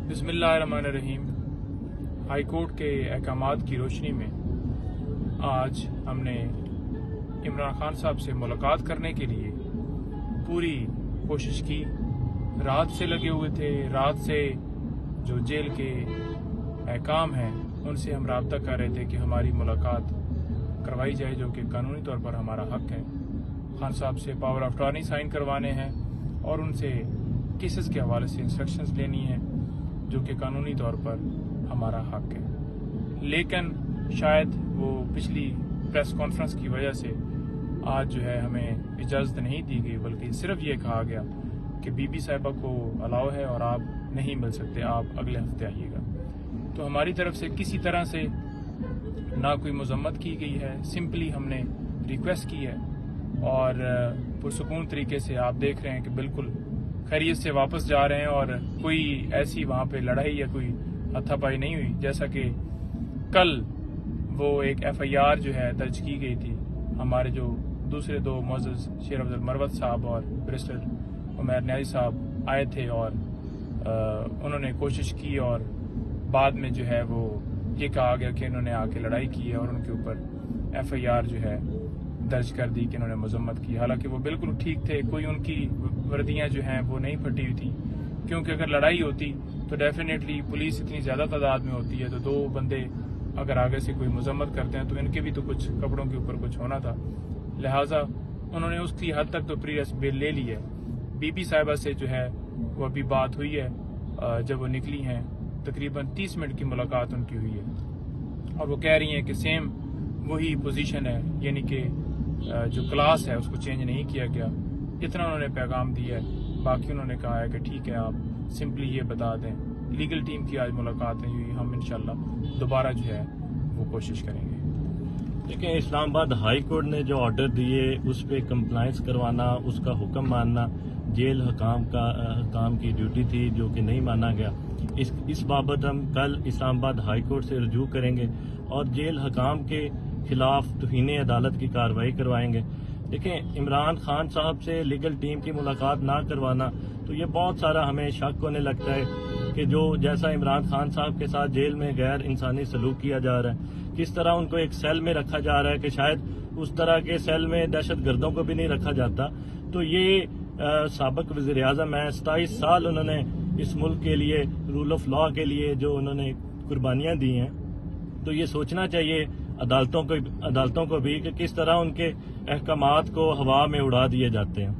बिस्मिल्लाहिर्रहमानिर्रहीम। High court के अहकामात की रोशनी में आज हमने इमरान खान साहब से मुलाकात करने के लिए पूरी कोशिश की। रात से लगे हुए थे। रात से जो जेल के अहकाम हैं उनसे हम राब्ता कर रहे थे कि हमारी मुलाकात करवाई जाए, जो कि कानूनी तौर पर हमारा हक है। खान साहब से पावर ऑफ अटॉर्नी साइन करवाने हैं और उनसे केसेस के हवाले से इंस्ट्रक्शंस लेनी है, जो कि कानूनी तौर पर हमारा हक है। लेकिन शायद वो पिछली प्रेस कॉन्फ्रेंस की वजह से आज जो है हमें इजाज़त नहीं दी गई, बल्कि सिर्फ ये कहा गया कि बीबी साहिबा को अलाउ है और आप नहीं मिल सकते, आप अगले हफ्ते आइएगा। तो हमारी तरफ से किसी तरह से ना कोई मजम्मत की गई है, सिंपली हमने रिक्वेस्ट की है और पुरसुकून तरीके से आप देख रहे हैं कि बिल्कुल खैरियत से वापस जा रहे हैं और कोई ऐसी वहाँ पे लड़ाई या कोई हाथापाई नहीं हुई। जैसा कि कल वो एक FIR जो है दर्ज की गई थी, हमारे जो दूसरे दो मोअज़्ज़ज़ शेर अफजल मरवत साहब और बैरिस्टर उमैर न्याज़ी साहब आए थे और उन्होंने कोशिश की और बाद में जो है वो ये कहा गया कि इन्होंने आके लड़ाई की है और उनके ऊपर FIR जो है दर्ज कर दी कि इन्होंने मजम्मत की। हालांकि वो बिल्कुल ठीक थे, कोई उनकी वर्दियां जो हैं वो नहीं फटी हुई थी, क्योंकि अगर लड़ाई होती तो डेफिनेटली पुलिस इतनी ज़्यादा तादाद में होती है तो दो बंदे अगर आगे से कोई मजम्मत करते हैं तो इनके भी तो कुछ कपड़ों के ऊपर कुछ होना था। लिहाजा उन्होंने उसकी हद तक तो प्री अरेस्ट बेल ले ली है। बीबी साहिबा से जो है वो अभी बात हुई है, जब वो निकली हैं तकरीबन 30 मिनट की मुलाकात उनकी हुई है और वो कह रही हैं कि सेम वही पोजीशन है, यानी कि जो क्लास है उसको चेंज नहीं किया गया। इतना उन्होंने पैगाम दिया है। बाकी उन्होंने कहा है कि ठीक है, आप सिंपली ये बता दें। लीगल टीम की आज मुलाकातें हुई, हम इंशाल्लाह दोबारा जो है वो कोशिश करेंगे। देखिए, इस्लामाबाद हाई कोर्ट ने जो ऑर्डर दिए उस पर कंप्लाइंस करवाना, उसका हुक्म मानना जेल हकाम की ड्यूटी थी, जो कि नहीं माना गया। इस बाबत हम कल इस्लामाबाद हाई कोर्ट से रजू करेंगे और जेल हकाम के खिलाफ तौहीन अदालत की कार्रवाई करवाएंगे। देखें, इमरान खान साहब से लीगल टीम की मुलाकात ना करवाना, तो ये बहुत सारा हमें शक होने लगता है कि जो जैसा इमरान खान साहब के साथ जेल में गैर इंसानी सलूक किया जा रहा है, किस तरह उनको एक सेल में रखा जा रहा है कि शायद उस तरह के सेल में दहशत गर्दों को भी नहीं रखा जाता। तो ये साबिक वज़ीर आज़म है, 27 साल उन्होंने इस मुल्क के लिए, रूल ऑफ लॉ के लिए जो उन्होंने कुर्बानियाँ दी हैं। तो ये सोचना चाहिए अदालतों को भी कि किस तरह उनके अहकामात को हवा में उड़ा दिए जाते हैं।